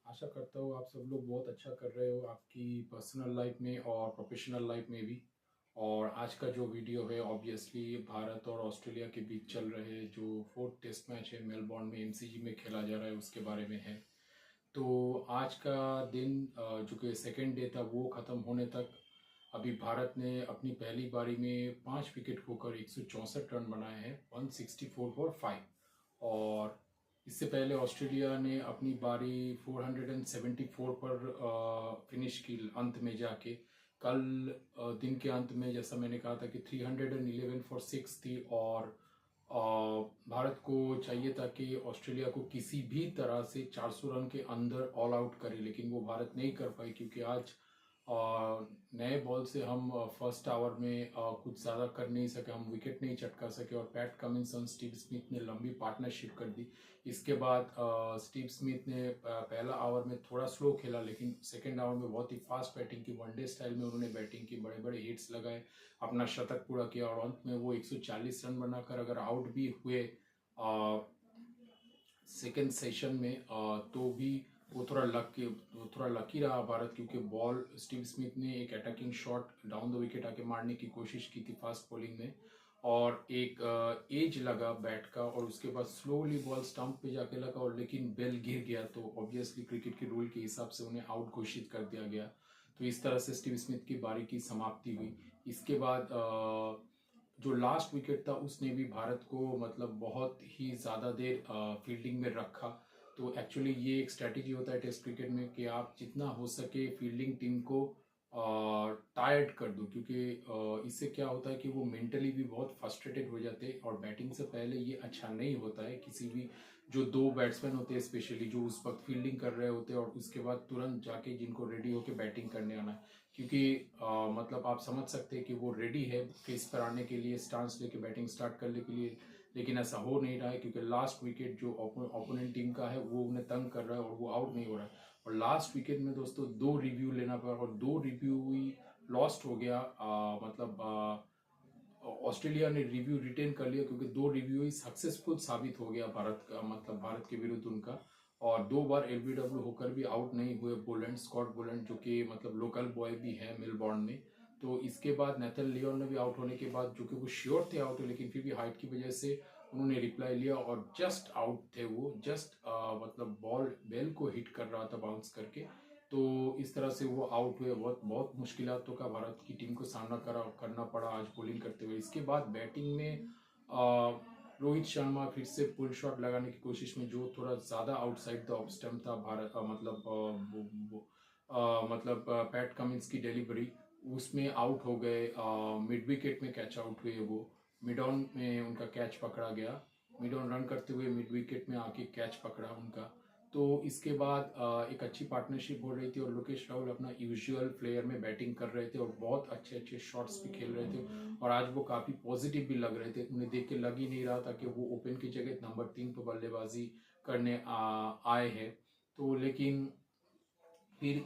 आशा करता हूँ आप सब लोग बहुत अच्छा कर रहे हो आपकी पर्सनल लाइफ में और प्रोफेशनल लाइफ में भी। और आज का जो वीडियो है ऑब्वियसली भारत और ऑस्ट्रेलिया के बीच चल रहे जो फोर्थ टेस्ट मैच है मेलबोर्न में एमसीजी में खेला जा रहा है उसके बारे में है। तो आज का दिन जो कि सेकेंड डे था वो ख़त्म होने तक अभी भारत ने अपनी पहली बारी में 5 विकेट खोकर 164 रन बनाए हैं, 164 फॉर 5। और इससे पहले ऑस्ट्रेलिया ने अपनी बारी 474 पर फिनिश की अंत में जाके। कल दिन के अंत में जैसा मैंने कहा था कि 311 फॉर 6 थी। और भारत को चाहिए था कि ऑस्ट्रेलिया को किसी भी तरह से 400 रन के अंदर ऑल आउट करे, लेकिन वो भारत नहीं कर पाई क्योंकि आज नए बॉल से हम फर्स्ट आवर में कुछ ज़्यादा कर नहीं सके, हम विकेट नहीं चटका सके। और पैट कमिंस और स्टीव स्मिथ ने लंबी पार्टनरशिप कर दी। इसके बाद स्टीव स्मिथ ने पहला आवर में थोड़ा स्लो खेला, लेकिन सेकेंड आवर में बहुत ही फास्ट बैटिंग की, वनडे स्टाइल में उन्होंने बैटिंग की, बड़े बड़े हिट्स लगाए, अपना शतक पूरा किया। और अंत में वो 140 रन बनाकर अगर आउट भी हुए सेकेंड सेशन में तो भी वो थोड़ा लकी रहा भारत, क्योंकि बॉल स्टीव स्मिथ ने एक attacking shot down the wicket आके मारने की कोशिश की थी फास्ट बॉलिंग में, और एक एज लगा बैट का, और उसके बाद स्लोली बॉल स्टंप पे जाके लगा, और लेकिन बेल गिर गया। तो ऑब्वियसली क्रिकेट के रूल के हिसाब से उन्हें आउट घोषित कर दिया गया। तो इस तरह से स्टीव स्मिथ की बारी की समाप्ति हुई। इसके बाद जो लास्ट विकेट था उसने भी भारत को मतलब बहुत ही ज़्यादा देर फील्डिंग में रखा। तो एक्चुअली ये एक स्ट्रैटेजी होता है टेस्ट क्रिकेट में कि आप जितना हो सके फील्डिंग टीम को टायर्ड कर दो, क्योंकि इससे क्या होता है कि वो मेंटली भी बहुत फ्रस्ट्रेटेड हो जाते हैं। और बैटिंग से पहले ये अच्छा नहीं होता है किसी भी, जो दो बैट्समैन होते हैं स्पेशली जो उस वक्त फील्डिंग कर रहे होते हैं और उसके बाद तुरंत जाके जिनको रेडी होके बैटिंग करने आना है, क्योंकि मतलब आप समझ सकते हैं कि वो रेडी है क्रीज पर आने के लिए, स्टांस लेके बैटिंग स्टार्ट करने के लिए, लेकिन ऐसा हो नहीं रहा है क्योंकि लास्ट विकेट जो ओपोनेंट टीम का है वो उन्हें तंग कर रहा है और वो आउट नहीं हो रहा है। और लास्ट विकेट में दोस्तों 2 रिव्यू लेना पड़ा और 2 रिव्यू ही लॉस्ट हो गया। ऑस्ट्रेलिया ने रिव्यू रिटेन कर लिया क्योंकि 2 रिव्यू ही सक्सेसफुल साबित हो गया भारत का, मतलब भारत के विरुद्ध उनका। और 2 बार एलबीडब्ल्यू होकर भी आउट नहीं हुए बोलेंड, स्कॉट बोलेंड, जो कि मतलब लोकल बॉय भी है मेलबोर्न में। तो इसके बाद नेथन लियोन ने भी आउट होने के बाद, जो कि वो श्योर थे आउट है, लेकिन फिर भी हाइट की वजह से उन्होंने रिप्लाई लिया और जस्ट आउट थे वो, जस्ट मतलब बॉल बेल को हिट कर रहा था बाउंस करके। तो इस तरह से वो आउट हुए। बहुत बहुत मुश्किलातों का भारत की टीम को सामना करना पड़ा आज बॉलिंग करते हुए। इसके बाद बैटिंग में रोहित शर्मा फिर से पुल शॉट लगाने की कोशिश में, जो थोड़ा ज़्यादा आउटसाइड द ऑफ स्टंप था, भारत मतलब पैट कमिंस की डिलीवरी उसमें आउट हो गए। मिड विकेट में कैच आउट हुए वो, मिड ऑन में उनका कैच पकड़ा गया, मिड ऑन रन करते हुए मिड विकेट में आके कैच पकड़ा उनका। तो इसके बाद एक अच्छी पार्टनरशिप हो रही थी और लोकेश राहुल अपना यूजुअल प्लेयर में बैटिंग कर रहे थे और बहुत अच्छे अच्छे शॉट्स भी खेल रहे थे। और आज वो काफ़ी पॉजिटिव भी लग रहे थे, उन्हें देख के लग ही नहीं रहा था कि वो ओपन की जगह नंबर 3 पर बल्लेबाजी करने आए हैं। तो लेकिन फिर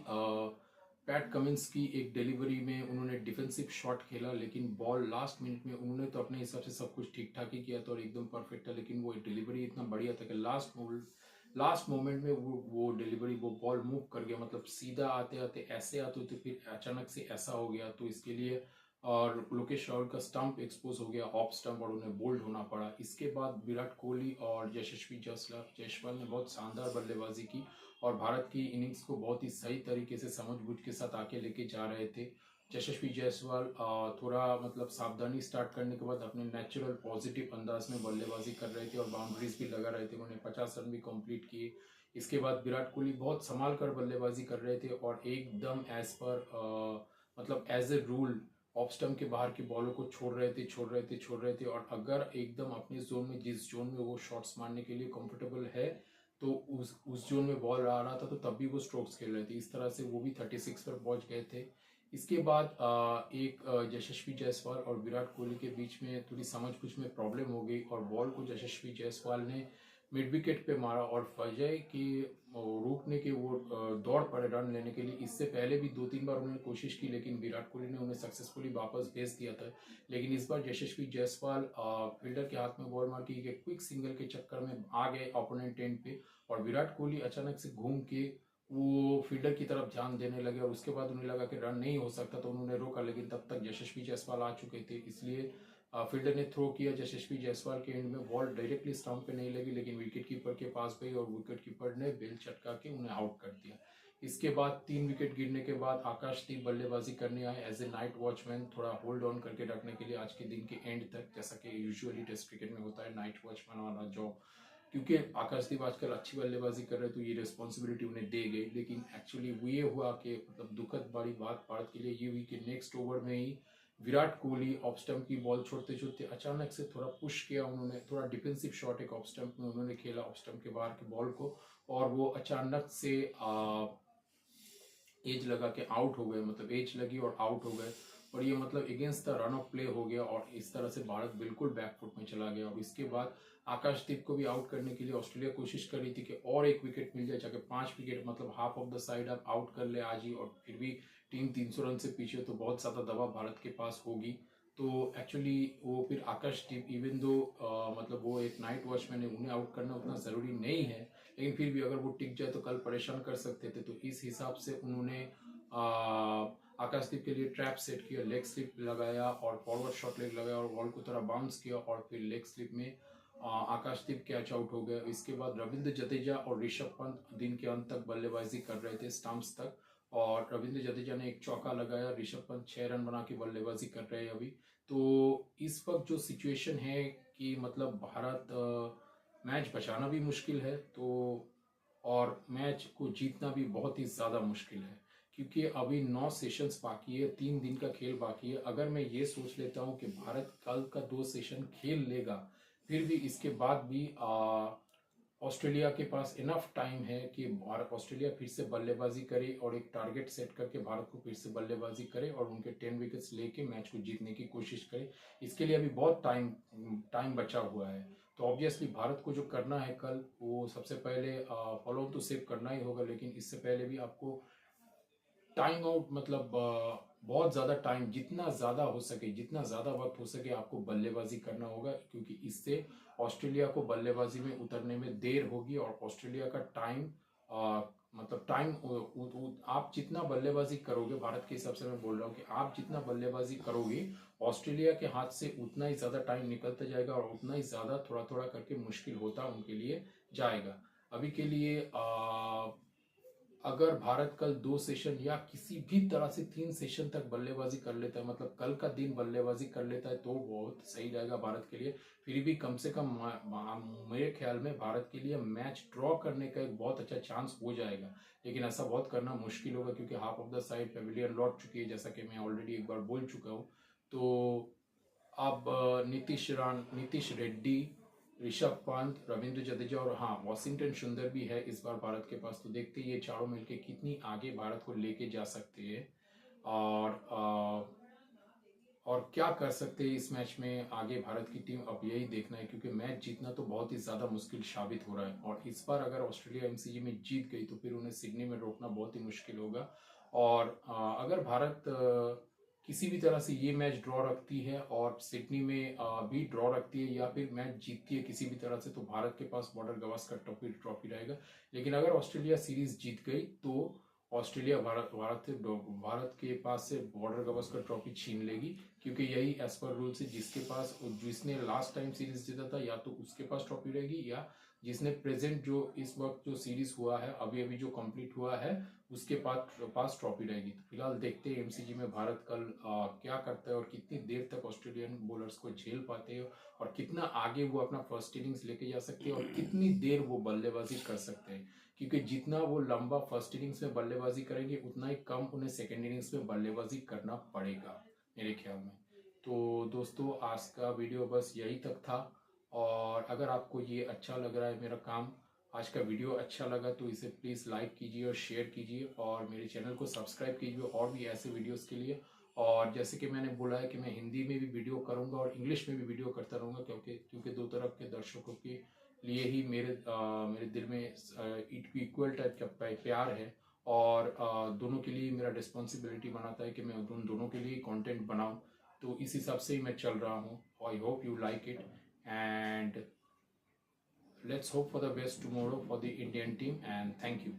पैट कमिंस की एक डिलीवरी में उन्होंने डिफेंसिव शॉट खेला, लेकिन बॉल लास्ट मिनट में उन्होंने तो अपने हिसाब से सब कुछ ठीक ठाक ही किया था और एकदम परफेक्ट था, लेकिन वो डिलीवरी इतना बढ़िया था कि लास्ट मोमेंट में वो डिलीवरी, वो बॉल मूव कर गया, मतलब सीधा आते आते ऐसे आते होते फिर अचानक से ऐसा हो गया। तो इसके लिए और लोकेश राहुल का स्टंप एक्सपोज हो गया, ऑफ स्टंप, और उन्हें बोल्ड होना पड़ा। इसके बाद विराट कोहली और यशस्वी जायसवाल ने बहुत शानदार बल्लेबाजी की और भारत की इनिंग्स को बहुत ही सही तरीके से समझबूझ के साथ आके लेके जा रहे थे। यशस्वी जायसवाल थोड़ा मतलब सावधानी स्टार्ट करने के बाद अपने नेचुरल पॉजिटिव अंदाज में बल्लेबाजी कर रहे थे और बाउंड्रीज भी लगा रहे थे, उन्होंने 50 रन भी कंप्लीट किए। इसके बाद विराट कोहली बहुत संभाल कर बल्लेबाजी कर रहे थे और एकदम एज पर मतलब edge a rule of stump के बाहर की बॉलों को छोड़ रहे थे। और अगर एकदम अपने जोन में, जिस जोन में वो शॉट्स मारने के लिए कंफर्टेबल है, तो उस जोन में बॉल आ रहा था तो तब भी वो स्ट्रोक्स खेल रहे थे। इस तरह से वो भी 36 पर पहुंच गए थे। इसके बाद एक यशस्वी जायसवाल और विराट कोहली के बीच में थोड़ी समझ कुछ में प्रॉब्लम हो गई और बॉल को यशस्वी जायसवाल ने मिड विकेट पे मारा और फजय की रोकने के वो दौड़ पड़े रन लेने के लिए। इससे पहले भी 2-3 बार उन्होंने कोशिश की, लेकिन विराट कोहली ने उन्हें सक्सेसफुली वापस भेज दिया था। लेकिन इस बार यशस्वी जायसवाल फील्डर के हाथ में बॉल मार के क्विक सिंगल के चक्कर में आ गए ओपोनेंट एंड पे और विराट कोहली अचानक से घूम के वो फील्डर की तरफ ध्यान देने लगे और उसके बाद उन्हें लगा कि रन नहीं हो सकता तो उन्होंने रोका, लेकिन तब तक यशस्वी जायसवाल आ चुके थे, इसलिए फील्डर ने थ्रो किया। यशस्वी जायसवाल के एंड में बॉल डायरेक्टली स्टंप पे नहीं लगी, लेकिन विकेट कीपर के पास गई और विकेट कीपर ने बेल चटका के उन्हें आउट कर दिया। इसके बाद 3 विकेट गिरने के बाद आकाशदीप बल्लेबाजी करने आए एज ए नाइट वॉचमैन, थोड़ा होल्ड ऑन करके रखने के लिए आज के दिन के एंड तक, जैसा कि यूजुअली टेस्ट क्रिकेट में होता है नाइट वॉचमैन वाला जॉब। क्योंकि आकाशदीप आजकल अच्छी बल्लेबाजी कर रहे तो ये रिस्पॉन्सिबिलिटी उन्हें दे गई, लेकिन एक्चुअली वो ये हुआ कि मतलब दुखद बड़ी बात भारत के लिए ये हुई कि नेक्स्ट ओवर में ही विराट कोहली ऑफ स्टंप की बॉल छोड़ते छोड़ते अचानक से थोड़ा पुश किया उन्होंने, थोड़ा डिफेंसिव शॉट एक ऑफ स्टंप में उन्होंने खेला ऑफ स्टंप के बाहर की बॉल को, और वो अचानक से एज लगा के आउट हो गए, मतलब एज लगी और आउट हो गए, और ये मतलब against the run of play हो गया और इस तरह से भारत बिल्कुल बैकफुट में चला गया। और इसके बाद आकाशदीप को भी आउट करने के लिए ऑस्ट्रेलिया कोशिश कर रही थी कि और एक विकेट मिल जाए, जाके 5 विकेट मतलब हाफ ऑफ द साइड आप आउट कर ले आज ही, और फिर भी टीम 300 रन से पीछे तो बहुत ज़्यादा दबाव भारत के पास होगी। तो एक्चुअली वो फिर आकाशदीप इवन दो मतलब वो एक नाइट वॉचमैन है, उन्हें आउट करना उतना ज़रूरी नहीं है, लेकिन फिर भी अगर वो टिक जाए तो कल परेशान कर सकते थे, तो इस हिसाब से उन्होंने आकाशदीप के लिए ट्रैप सेट किया, लेग स्लिप लगाया और फॉरवर्ड शॉट लेग लगाया और बॉल को थोड़ा बाउंस किया और फिर लेग स्लिप में आकाशदीप कैच आउट हो गया। इसके बाद रविंद्र जडेजा और ऋषभ पंत दिन के अंत तक बल्लेबाजी कर रहे थे स्टंप्स तक, और रविंद्र जडेजा ने एक चौका लगाया, ऋषभ पंत 6 रन बना के बल्लेबाजी कर रहे हैं अभी। तो इस वक्त जो सिचुएशन है कि मतलब भारत मैच बचाना भी मुश्किल है, तो और मैच को जीतना भी बहुत ही ज़्यादा मुश्किल है, क्योंकि अभी 9 सेशंस बाकी है, 3 दिन का खेल बाकी है। अगर मैं ये सोच लेता हूँ कि भारत कल का 2 सेशन खेल लेगा, फिर भी इसके बाद भी ऑस्ट्रेलिया के पास इनफ टाइम है कि भारत ऑस्ट्रेलिया फिर से बल्लेबाजी करे और एक टारगेट सेट करके भारत को फिर से बल्लेबाजी करे और उनके 10 विकेट्स लेके मैच को जीतने की कोशिश करे। इसके लिए अभी बहुत टाइम बचा हुआ है। तो ऑब्वियसली भारत को जो करना है कल, वो सबसे पहले फॉलो तो सेव करना ही होगा, लेकिन इससे पहले भी आपको टाइम आउट मतलब बहुत ज़्यादा टाइम, जितना ज़्यादा हो सके, जितना ज़्यादा वक्त हो सके आपको बल्लेबाजी करना होगा, क्योंकि इससे ऑस्ट्रेलिया को बल्लेबाजी में उतरने में देर होगी और ऑस्ट्रेलिया का टाइम मतलब टाइम आप जितना बल्लेबाजी करोगे, भारत के हिसाब से मैं बोल रहा हूँ कि आप जितना बल्लेबाजी करोगे ऑस्ट्रेलिया के हाथ से उतना ही ज़्यादा टाइम निकलता जाएगा और उतना ही ज़्यादा थोड़ा थोड़ा करके मुश्किल होता उनके लिए जाएगा। अभी के लिए अगर भारत कल 2 सेशन या किसी भी तरह से 3 सेशन तक बल्लेबाजी कर लेता है, मतलब कल का दिन बल्लेबाजी कर लेता है, तो बहुत सही रहेगा भारत के लिए। फिर भी कम से कम मेरे ख्याल में भारत के लिए मैच ड्रॉ करने का एक बहुत अच्छा चांस हो जाएगा, लेकिन ऐसा बहुत करना मुश्किल होगा क्योंकि half of the side Pavilion लौट चुकी है, जैसा कि मैं ऑलरेडी एक बार बोल चुका हूँ। तो अब नीतीश रेड्डी, ऋषभ पंत, रविंद्र जडेजा और हाँ वॉशिंगटन सुंदर भी है इस बार भारत के पास, तो देखते हैं ये चारों मिलके कितनी आगे भारत को लेके जा सकते हैं और क्या कर सकते हैं इस मैच में आगे भारत की टीम। अब यही देखना है, क्योंकि मैच जीतना तो बहुत ही ज़्यादा मुश्किल साबित हो रहा है और इस बार अगर ऑस्ट्रेलिया एमसीजी में जीत गई तो फिर उन्हें सिडनी में रोकना बहुत ही मुश्किल होगा। और अगर भारत किसी भी तरह से ये मैच ड्रॉ रखती है और सिडनी में भी ड्रॉ रखती है या फिर मैच जीतती है किसी भी तरह से, तो भारत के पास बॉर्डर गवास्कर ट्रॉफी रहेगा। लेकिन अगर ऑस्ट्रेलिया सीरीज जीत गई तो ऑस्ट्रेलिया भारत के पास से बॉर्डर गवास्कर ट्रॉफी छीन लेगी, क्योंकि यही एज पर रूल से जिसने लास्ट टाइम सीरीज जीता था या तो उसके पास ट्रॉफी रहेगी, या जिसने प्रेजेंट जो इस वक्त जो सीरीज हुआ है अभी अभी जो कंप्लीट हुआ है उसके पास ट्रॉफी रहेगी। तो फिलहाल देखते हैं एमसीजी में भारत कल क्या करता है और कितनी देर तक ऑस्ट्रेलियन बॉलर्स को झेल पाते हैं और कितना आगे वो अपना फर्स्ट इनिंग्स लेके जा सकते हैं और कितनी देर वो बल्लेबाजी कर सकते हैं, क्योंकि जितना वो लंबा फर्स्ट इनिंग्स में बल्लेबाजी करेंगे उतना ही कम उन्हें सेकेंड इनिंग्स में बल्लेबाजी करना पड़ेगा मेरे ख्याल में। तो दोस्तों आज का वीडियो बस यही तक था, और अगर आपको ये अच्छा लग रहा है मेरा काम, आज का वीडियो अच्छा लगा तो इसे प्लीज़ लाइक कीजिए और शेयर कीजिए और मेरे चैनल को सब्सक्राइब कीजिए और भी ऐसे वीडियोस के लिए। और जैसे कि मैंने बोला है कि मैं हिंदी में भी वीडियो करूंगा और इंग्लिश में भी वीडियो करता रहूँगा, क्योंकि दो तरफ के दर्शकों के लिए ही मेरे दिल में इक्वल टाइप का प्यार है और दोनों के लिए मेरा रिस्पॉन्सिबिलिटी बनाता है कि मैं दोनों के लिए कंटेंट बनाऊं। तो इस हिसाब से ही मैं चल रहा हूँ। I hope you like it and let's hope for the best tomorrow for the Indian team, and thank you.